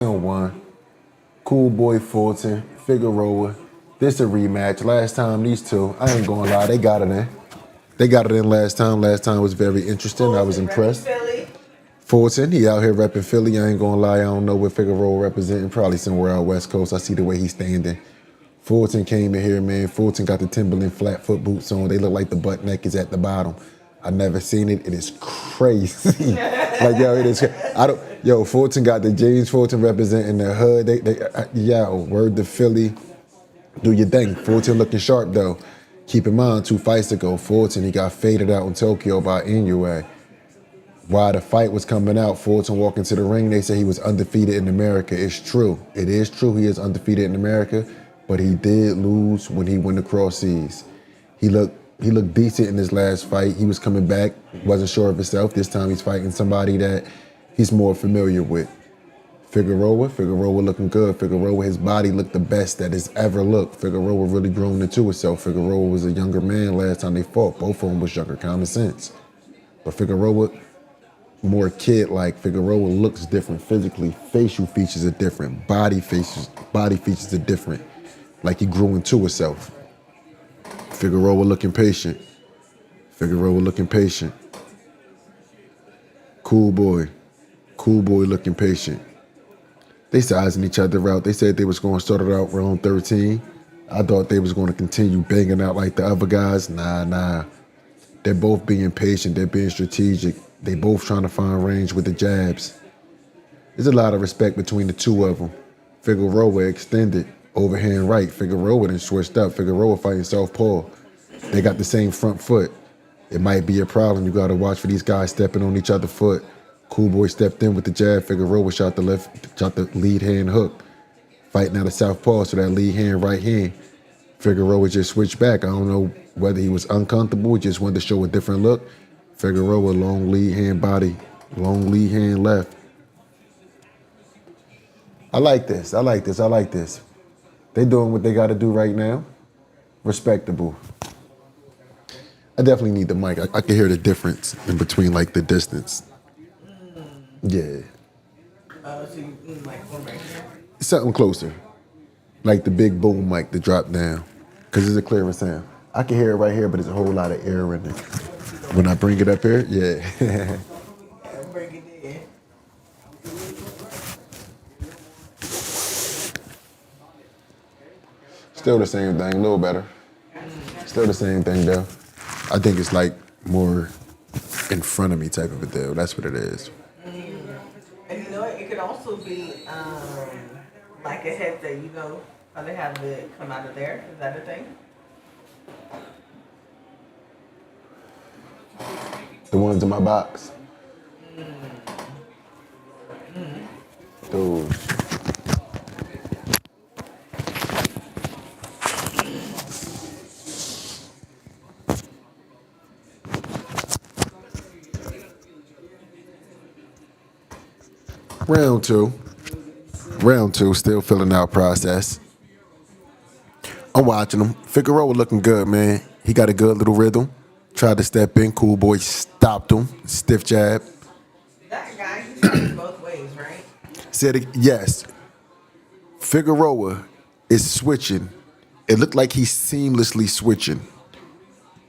One. Cool boy Fulton, Figueroa. This a rematch. Last time these two, I ain't gonna lie, they got it in. They got it in last time. Last time was very interesting. I was impressed. Philly. Fulton, he out here repping Philly. I ain't gonna lie, I don't know what Figueroa representing. Probably somewhere out West Coast. I see the way he's standing. Fulton came in here, man. Fulton got the Timberland flat foot boots on. They look like the butt neck is at the bottom. I never seen it. It is crazy. Like, yo, it is. Yo, Fulton got the jeans. Fulton representing the hood. Yo, word to Philly. Do your thing. Fulton looking sharp, though. Keep in mind, 2 fights ago, Fulton, he got faded out in Tokyo by Inoue. While the fight was coming out, Fulton walked into the ring. They said he was undefeated in America. It's true. It is true he is undefeated in America, but he did lose when he went across seas. He looked decent in his last fight. He was coming back, wasn't sure of himself. This time he's fighting somebody that he's more familiar with. Figueroa looking good. Figueroa, his body looked the best that it's ever looked. Figueroa really grown into himself. Figueroa was a younger man last time they fought. Both of them was younger, common sense. But Figueroa, more kid-like. Figueroa looks different physically. Facial features are different. Body features are different. Like he grew into himself. Figueroa looking patient. Cool boy looking patient. They sizing each other out. They said they was going to start it out round 13. I thought they was going to continue banging out like the other guys. Nah. They're both being patient. They're being strategic. They both trying to find range with the jabs. There's a lot of respect between the two of them. Figueroa extended, overhand right. Figueroa then switched up. Figueroa fighting southpaw. They got the same front foot. It might be a problem. You got to watch for these guys stepping on each other's foot. Cool boy stepped in with the jab. Figueroa shot the lead hand hook. Fighting out of southpaw, so that lead hand, right hand. Figueroa just switched back. I don't know whether he was uncomfortable, just wanted to show a different look. Figueroa, long lead hand body, long lead hand left. I like this. They doing what they got to do right now. Respectable. I definitely need the mic. I can hear the difference in between, like, the distance. Yeah. So you like one right here? Something closer. Like the big boom mic to drop down. Because it's a clearer sound. I can hear it right here, but there's a whole lot of air in it. When I bring it up here, yeah. Bring it in. Still the same thing, a little better. Still the same thing, though. I think it's like more in front of me type of a deal. That's what it is. And you know what? It could also be like a headset, how they have it come out of there. Is that a thing? The ones in my box. Those. Round two, still filling out process. I'm watching him. Figueroa looking good, man. He got a good little rhythm. Tried to step in. Cool boy stopped him. Stiff jab. That guy, he's fighting both ways, right? Said it, yes. Figueroa is switching. It looked like he's seamlessly switching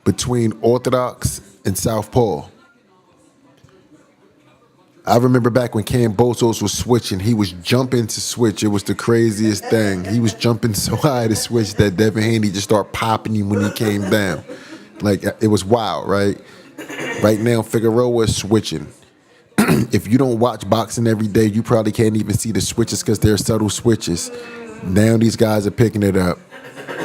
between orthodox and southpaw. I remember back when Kambosos was switching, he was jumping to switch. It was the craziest thing. He was jumping so high to switch that Devin Haney just started popping him when he came down. Like, it was wild, right? Right now, Figueroa is switching. If you don't watch boxing every day, you probably can't even see the switches because they're subtle switches. Now these guys are picking it up.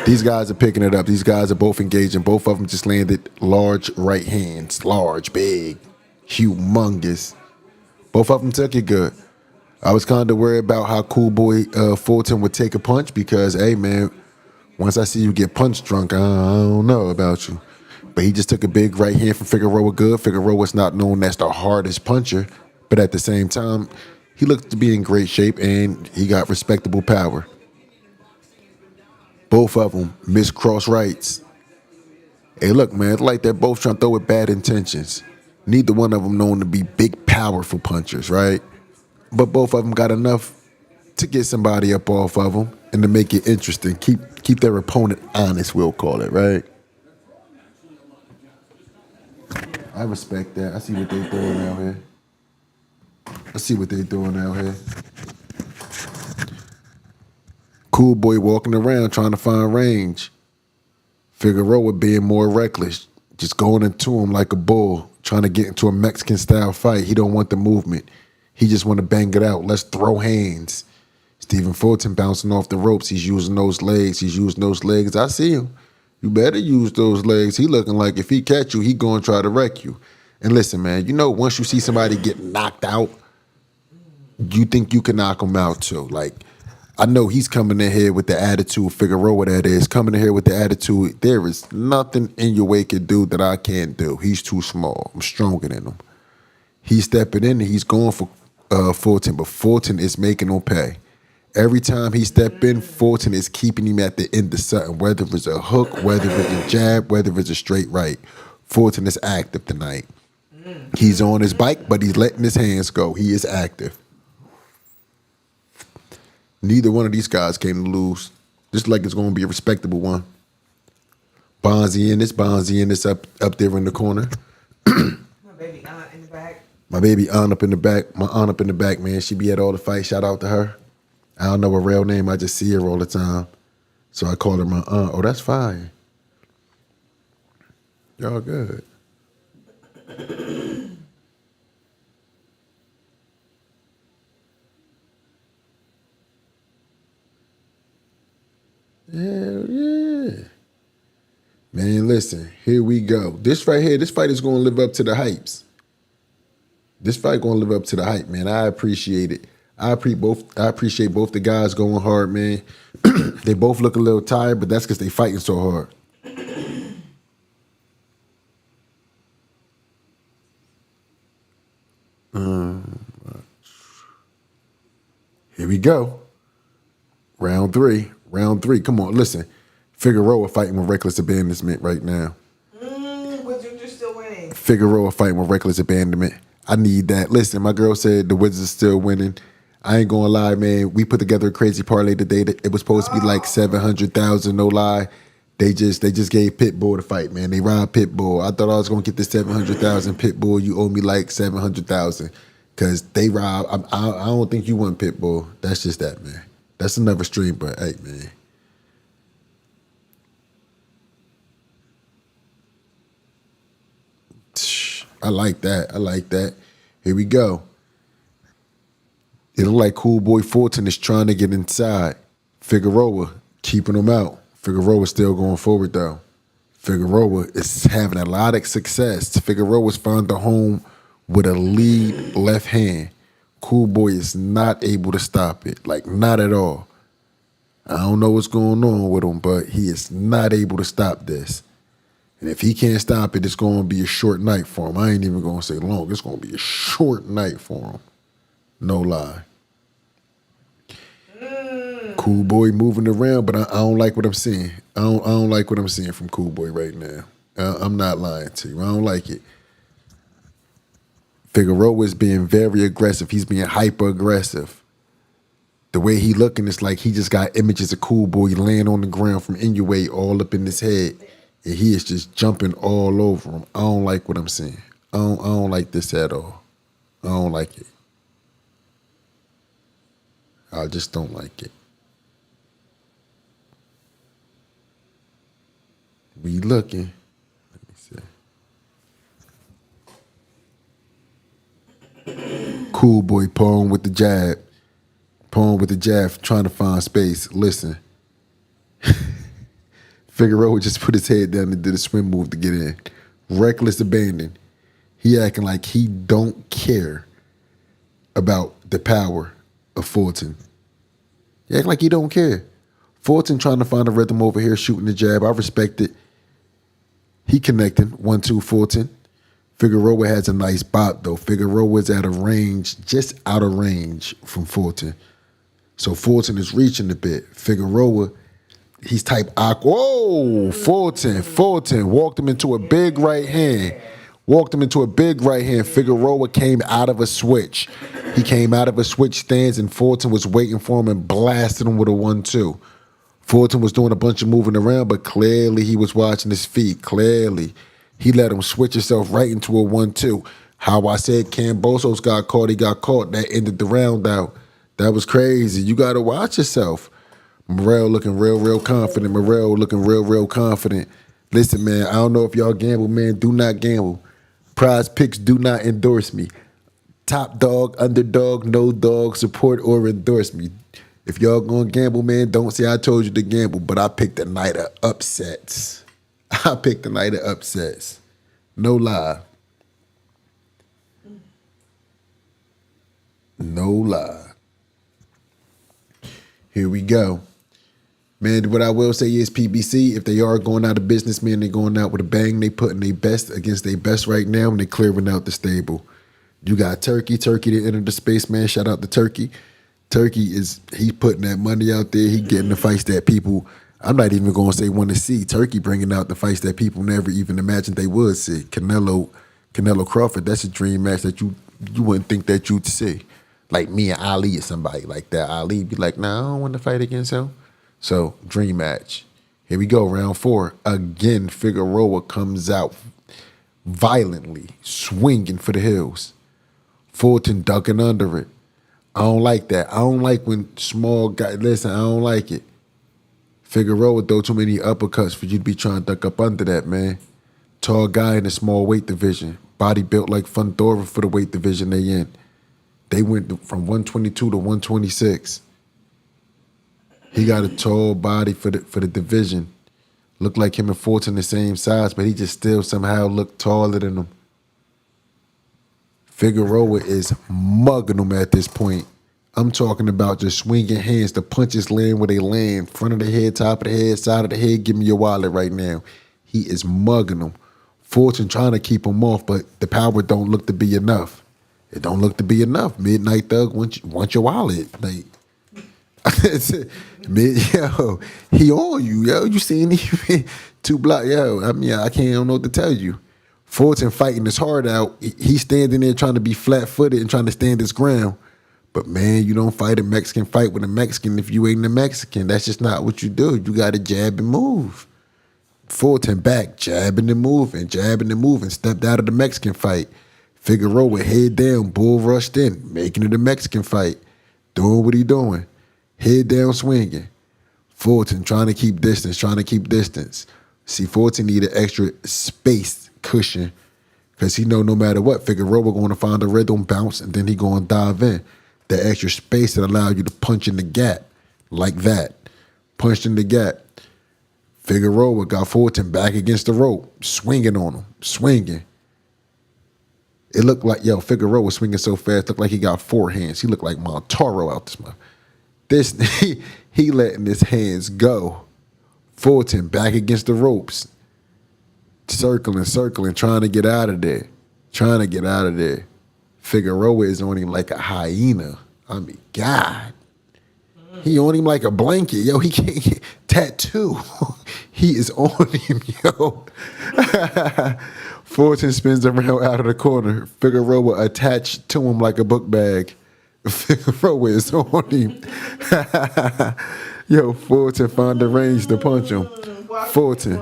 These guys are both engaging. Both of them just landed large right hands. Large, big, humongous. Both of them took it good. I was kind of worried about how cool boy Fulton would take a punch because, hey, man, once I see you get punch drunk, I don't know about you. But he just took a big right hand from Figueroa good. Figueroa's not known as the hardest puncher, but at the same time, he looked to be in great shape and he got respectable power. Both of them missed cross rights. Hey, look, man, it's like they're both trying to throw with bad intentions. Neither one of them known to be big, powerful punchers, right? But both of them got enough to get somebody up off of them and to make it interesting. Keep their opponent honest, we'll call it, right? I respect that. I see what they doing out here. I see what they doing out here. Cool boy walking around trying to find range. Figueroa being more reckless, just going into him like a bull, trying to get into a Mexican-style fight. He don't want the movement. He just want to bang it out. Let's throw hands. Stephen Fulton bouncing off the ropes. He's using those legs. He's using those legs. I see him. You better use those legs. He looking like if he catch you, he going to try to wreck you. And listen, man, you know, once you see somebody get knocked out, you think you can knock him out too. Like, I know he's coming in here with the attitude, Figueroa that is, coming in here with the attitude, there is nothing in your way can do that I can't do. He's too small. I'm stronger than him. He's stepping in and he's going for Fulton, but Fulton is making him pay. Every time he step in, Fulton is keeping him at the end of something, whether it's a hook, whether it's a jab, whether it's a straight right. Fulton is active tonight. He's on his bike, but he's letting his hands go. He is active. Neither one of these guys came to lose. Just like it's going to be a respectable one. Bonzi in this up there in the corner. My baby aunt in the back. My baby aunt up in the back. My aunt up in the back, man. She be at all the fights. Shout out to her. I don't know her real name. I just see her all the time. So I call her my aunt. Oh, that's fine. Y'all good. Hell yeah. Man, listen, here we go. This right here, this fight is going to live up to the hypes. This fight going to live up to the hype, man. I appreciate it. I appreciate both the guys going hard, man. They both look a little tired, but that's because they fighting so hard. Here we go. Round three. Come on, listen. Figueroa fighting with reckless abandonment right now. But you're still winning. Figueroa fighting with reckless abandonment. I need that. Listen, my girl said the Wizards are still winning. I ain't gonna lie, man. We put together a crazy parlay today. It was supposed to be like 700,000, no lie. They just gave Pitbull the fight, man. They robbed Pitbull. I thought I was gonna get the 700,000. Pitbull, you owe me like 700,000 because they robbed. I don't think you won Pitbull. That's just that, man. That's another stream, but hey, man. I like that. Here we go. It look like Cool Boy Fulton is trying to get inside. Figueroa keeping him out. Figueroa still going forward, though. Figueroa is having a lot of success. Figueroa's found a home with a lead left hand. Cool Boy is not able to stop it. Like, not at all. I don't know what's going on with him, but he is not able to stop this. And if he can't stop it, it's going to be a short night for him. I ain't even going to say long. It's going to be a short night for him. No lie. Cool Boy moving around, but I don't like what I'm seeing. I don't like what I'm seeing from Cool Boy right now. I'm not lying to you. I don't like it. Figueroa is being very aggressive. He's being hyper aggressive. The way he looking, it's like he just got images of Cool Boy laying on the ground from Inoue all up in his head. And he is just jumping all over him. I don't like what I'm seeing. I don't like this at all. I don't like it. I just don't like it. We looking. Let me see. Cool Boy pawing with the jab. Pawing with the jab, trying to find space. Listen. Figueroa just put his head down and did a swim move to get in. Reckless abandon. He acting like he don't care about the power of Fulton. He acting like he don't care. Fulton trying to find a rhythm over here, shooting the jab. I respect it. He connecting. 1-2 Fulton. Figueroa has a nice bop, though. Figueroa's at a range, just out of range from Fulton. So Fulton is reaching a bit. Figueroa, he's type aqua. Whoa, Fulton walked him into a big right hand. Walked him into a big right hand. Figueroa came out of a switch. He came out of a switch stance, and Fulton was waiting for him and blasted him with a 1-2. Fulton was doing a bunch of moving around, but clearly he was watching his feet. Clearly. He let him switch himself right into a 1-2. How I said Cambosos got caught, he got caught. That ended the round out. That was crazy. You got to watch yourself. Morrell looking real confident. Morrell looking real confident. Listen, man, I don't know if y'all gamble, man. Do not gamble. Prize Picks do not endorse me. Top dog, underdog, no dog, support or endorse me. If y'all gonna gamble, man, don't say I told you to gamble, but I picked a night of upsets. I picked a night of upsets. No lie. No lie. Here we go. Man, what I will say is PBC, if they are going out of business, man, they're going out with a bang. They putting their best against their best right now, and they clearing out the stable. You got Turkey to enter the space, man. Shout out to Turkey. Turkey he putting that money out there. He getting the fights that people, I'm not even going to say want to see. Turkey bringing out the fights that people never even imagined they would see. Canelo Crawford, that's a dream match that you wouldn't think that you'd see. Like me and Ali or somebody like that. Ali be like, nah, I don't want to fight against him. So, dream match. Here we go, round 4. Again, Figueroa comes out violently, swinging for the hills. Fulton ducking under it. I don't like that. I don't like when small guys, listen, I don't like it. Figueroa throw too many uppercuts for you to be trying to duck up under that, man. Tall guy in the small weight division. Body built like Fundora for the weight division they in. They went from 122 to 126. He got a tall body for the division. Looked like him and Fulton the same size, but he just still somehow looked taller than him. Figueroa is mugging him at this point. I'm talking about just swinging hands. The punches land where they land. Front of the head, top of the head, side of the head. Give me your wallet right now. He is mugging him. Fulton trying to keep him off, but the power don't look to be enough. It don't look to be enough. Midnight Thug want your wallet. Like, yo, he on you, yo. You seen him 2 blocks, yo. I mean, I don't know what to tell you. Fulton fighting his heart out. He's standing there trying to be flat-footed and trying to stand his ground. But, man, you don't fight a Mexican fight with a Mexican if you ain't a Mexican. That's just not what you do. You got to jab and move. Fulton back, jabbing and moving, stepped out of the Mexican fight. Figueroa head down, bull rushed in, making it a Mexican fight. Doing what he doing. Head down swinging. Fulton trying to keep distance. See, Fulton need an extra space cushion because he know no matter what, Figueroa going to find a rhythm, bounce, and then he going to dive in. The extra space that allow you to punch in the gap like that. Punched in the gap. Figueroa got Fulton back against the rope, swinging on him, swinging. It looked like, Figueroa was swinging so fast, looked like he got 4 hands. He looked like Montaro out this month. He letting his hands go. Fulton back against the ropes. Circling, trying to get out of there. Figueroa is on him like a hyena. I mean, God. He on him like a blanket. Yo, he can't get tattoo. He is on him, yo. Fulton spins around out of the corner. Figueroa attached to him like a book bag. Figueroa is on him. Yo, Fulton find the range to punch him. Fulton,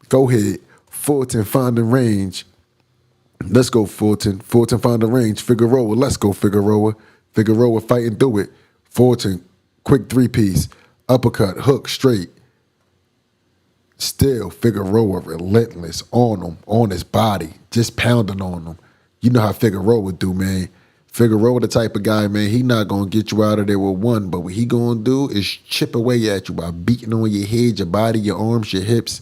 go ahead. Fulton find the range. Let's go, Fulton. Fulton find the range. Figueroa, let's go, Figueroa. Figueroa fighting through it. Fulton, quick 3-piece. Uppercut, hook, straight. Still, Figueroa relentless on him, on his body, just pounding on him. You know how Figueroa do, man. Figueroa the type of guy, man, he not going to get you out of there with one, but what he going to do is chip away at you by beating on your head, your body, your arms, your hips.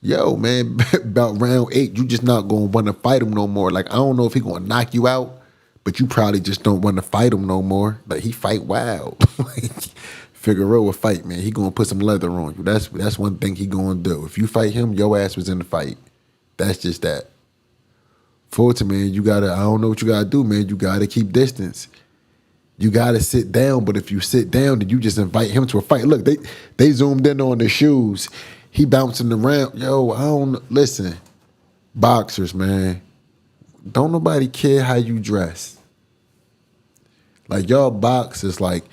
Yo, man, about round 8, you just not going to want to fight him no more. Like, I don't know if he going to knock you out, but you probably just don't want to fight him no more. Like, he fight wild. Figueroa fight, man. He going to put some leather on you. That's one thing he going to do. If you fight him, your ass was in the fight. That's just that. Fulton, man, you got to, I don't know what you got to do, man. You got to keep distance. You got to sit down, but if you sit down, then you just invite him to a fight. Look, they zoomed in on the shoes. He bouncing around. Yo, I don't, listen, boxers, man. don't nobody care how you dress. Like y'all boxers, like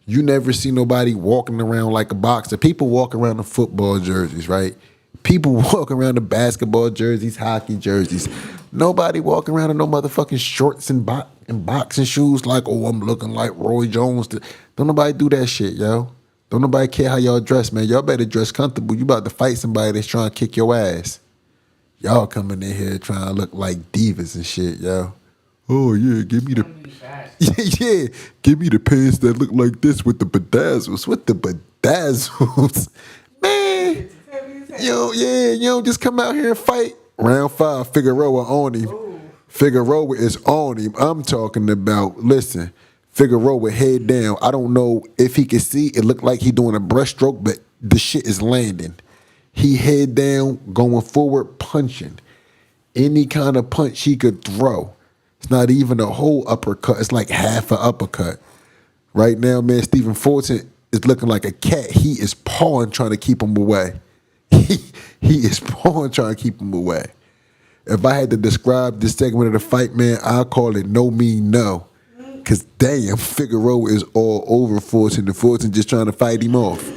you never see nobody walking around like a boxer. People walk around in football jerseys, right? People walk around in basketball jerseys, hockey jerseys. Nobody walk around in no motherfucking shorts and boxing shoes like, oh, I'm looking like Roy Jones. Don't nobody do that shit, yo. Don't nobody care how y'all dress, man. Y'all better dress comfortable. You about to fight somebody that's trying to kick your ass. Y'all coming in here trying to look like divas and shit, yo. Oh yeah, give me the yeah, give me the pants that look like this with the bedazzles. With the bedazzles, man. You don't just come out here and fight. Round 5, Figueroa on him. Figueroa is on him. I'm talking about. Listen, Figueroa head down. I don't know if he can see. It looked like he doing a breaststroke, but the shit is landing. He head down, going forward, punching. Any kind of punch he could throw. It's not even a whole uppercut. It's like half an uppercut. Right now, man, Stephen Fulton is looking like a cat. He is pawing trying to keep him away. He is pawing trying to keep him away. If I had to describe this segment of the fight, man, I'll call it no mean no. Because damn, Figueroa is all over Fulton, and Fulton just trying to fight him off.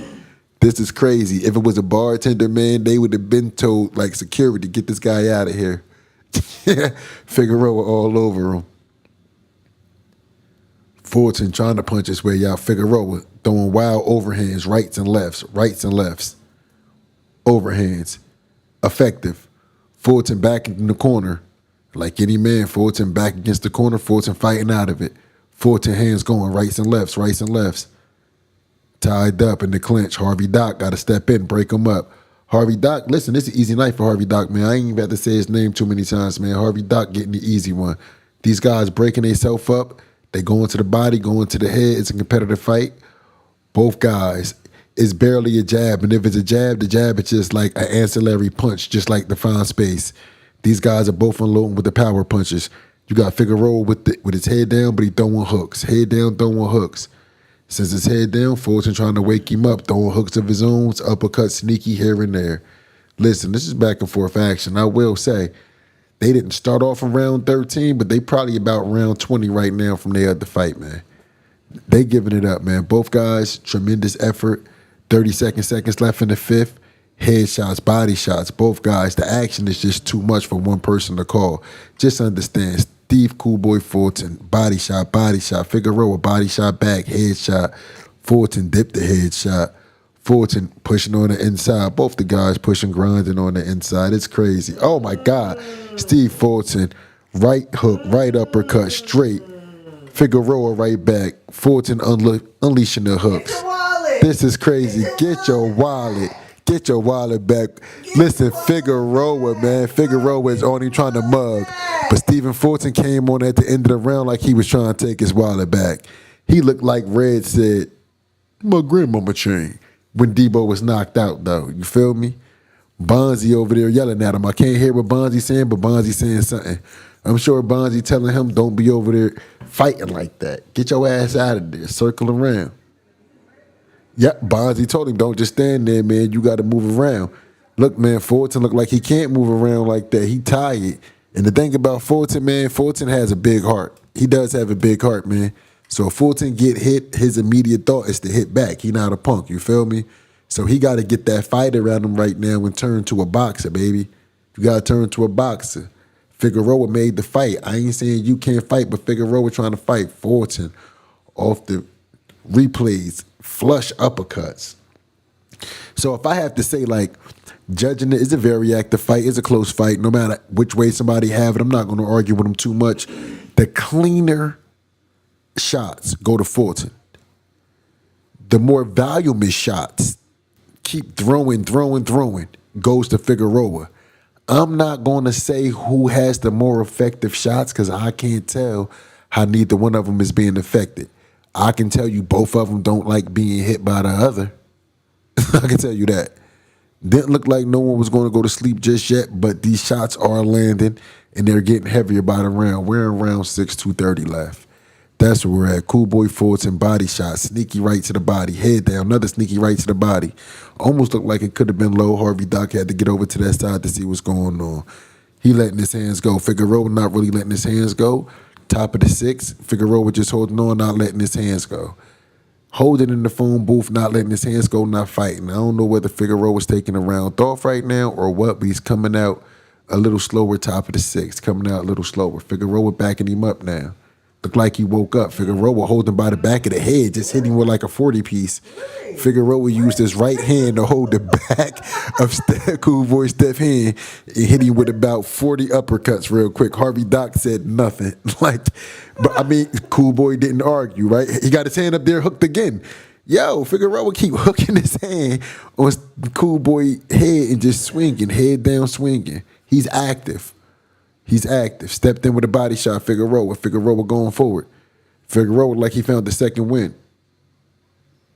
This is crazy. If it was a bartender, man, they would have been told, like, security, get this guy out of here. Figueroa all over him. Fulton trying to punch his way out. Figueroa throwing wild overhands, rights and lefts. Overhands. Effective. Fulton back in the corner. Like any man, Fulton back against the corner. Fulton fighting out of it. Fulton hands going, rights and lefts. Tied up in the clinch. Harvey Dock got to step in, break him up. Harvey Dock, listen, this is an easy night for Harvey Dock, man. I ain't even about to say his name too many times, man. Harvey Dock getting the easy one. These guys breaking themselves up. They going to the body, going to the head. It's a competitive fight. Both guys. It's barely a jab. And if it's a jab, the jab is just like an ancillary punch, just like the fine space. These guys are both unloading with the power punches. You got Figueroa with his head down, but he throwing hooks. Head down, throwing hooks. Since his head down, Fulton trying to wake him up, throwing hooks of his own, uppercut sneaky here and there. Listen, this is back and forth action. I will say, they didn't start off in round 13, but they probably about round 20 right now from their other fight, man. They giving it up, man. Both guys, tremendous effort. 30 seconds left in the 5th. Headshots, body shots, both guys. The action is just too much for one person to call. Just understand, Steve Cool Boy Fulton, body shot. Figueroa, body shot back, headshot. Fulton dipped the headshot. Fulton pushing on the inside. Both the guys pushing, grinding on the inside. It's crazy. Oh, my God. Steve Fulton, right hook, right uppercut, straight. Figueroa right back. Fulton unleashing the hooks. This is crazy. Get your wallet. Get your wallet back. Listen, Figueroa, man. Figueroa is only trying to mug. But Stephen Fulton came on at the end of the round like he was trying to take his wallet back. He looked like Red said, my grandmama chain, when Debo was knocked out, though. You feel me? Bonzi over there yelling at him. I can't hear what Bonzi saying, but Bonzi saying something. I'm sure Bonzi telling him, don't be over there fighting like that. Get your ass out of there. Circle around. Yep, Bonzi told him, don't just stand there, man. You got to move around. Look, man, Fulton look like he can't move around like that. He tired. And the thing about Fulton, man, Fulton has a big heart. He does have a big heart, man. So if Fulton get hit, his immediate thought is to hit back. He not a punk, you feel me? So he got to get that fight around him right now and turn to a boxer, baby. You got to turn to a boxer. Figueroa made the fight. I ain't saying you can't fight, but Figueroa trying to fight Fulton off the replays, flush uppercuts. So if I have to say, like, judging it is a very active fight, it's a close fight. No matter which way somebody have it, I'm not going to argue with them too much. The cleaner shots go to Fulton. The more valuable shots, keep throwing, goes to Figueroa. I'm not going to say who has the more effective shots because I can't tell how neither one of them is being affected. I can tell you both of them don't like being hit by the other. I can tell you that. Didn't look like no one was going to go to sleep just yet, but these shots are landing, and they're getting heavier by the round. We're in round 6, 2:30 left. That's where we're at. Cool Boy Fulton, body shot, sneaky right to the body, head down, another sneaky right to the body. Almost looked like it could have been low. Harvey Dock had to get over to that side to see what's going on. He letting his hands go. Figueroa not really letting his hands go. Top of the 6th, Figueroa just holding on, not letting his hands go. Holding in the phone booth, not letting his hands go, not fighting. I don't know whether Figueroa was taking a round off right now or what, but he's coming out a little slower, top of the 6th, coming out a little slower. Figueroa backing him up now. Looked like he woke up. Figueroa holding by the back of the head, just hitting with like a 40-piece. Figueroa used his right hand to hold the back of Cool Boy Steph's hand and hit him with about 40 uppercuts real quick. Harvey Doc said nothing. But I mean, Cool Boy didn't argue, right? He got his hand up there hooked again. Yo, Figueroa keep hooking his hand on Cool Boy head and just swinging, head down swinging. He's active. He's active. Stepped in with a body shot, Figueroa. Figueroa going forward. Figueroa like he found the second win.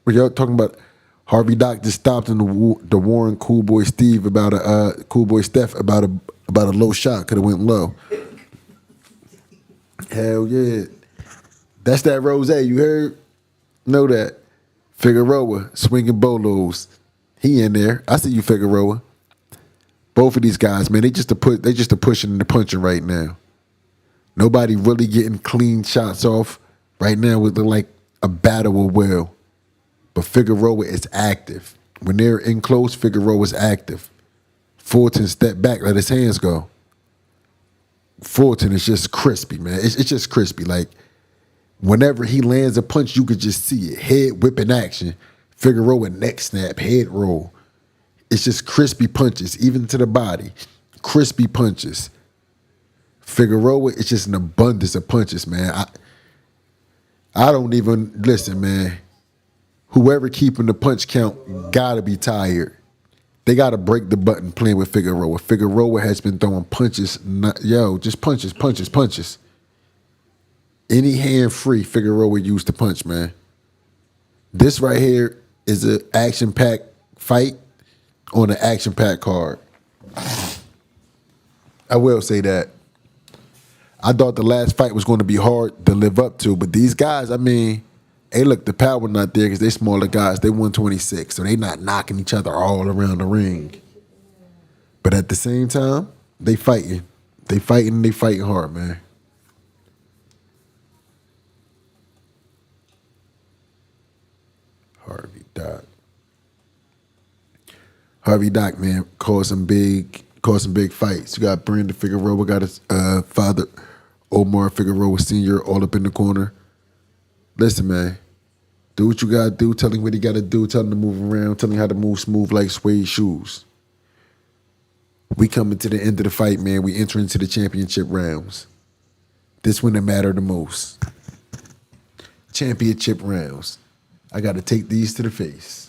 What y'all talking about? Harvey Doc just stopped in the Warren Cool Boy Steve about a Cool Boy Steph about a low shot. Could have went low. Hell yeah. That's that rose. You heard? Know that. Figueroa swinging bolos. He in there. I see you, Figueroa. Both of these guys, man, they just a pushing and the punching right now. Nobody really getting clean shots off right now. It look like a battle of will. But Figueroa is active. When they're in close, Figueroa is active. Fulton stepped back, let his hands go. Fulton is just crispy, man. It's just crispy. Like, whenever he lands a punch, you could just see it. Head whipping action. Figueroa neck snap, head roll. It's just crispy punches, even to the body. Crispy punches. Figueroa, it's just an abundance of punches, man. I don't even, listen, man. Whoever keeping the punch count gotta be tired. They gotta break the button playing with Figueroa. Figueroa has been throwing punches, just punches, punches, punches. Any hand free, Figueroa used to punch, man. This right here is an action-packed fight on an action-packed card. I will say that. I thought the last fight was going to be hard to live up to, but these guys, I mean, hey, look, the power not there because they smaller guys. They 126, so they not knocking each other all around the ring. But at the same time, they fighting. They fighting hard, man. Harvey Doc, man, caused some big fights. You got Brandon Figueroa, got his father, Omar Figueroa Sr., all up in the corner. Listen, man, do what you gotta do. Tell him what he gotta do. Tell him to move around. Tell him how to move smooth like suede shoes. We coming to the end of the fight, man. We enter into the championship rounds. This one that matter the most. Championship rounds. I gotta take these to the face.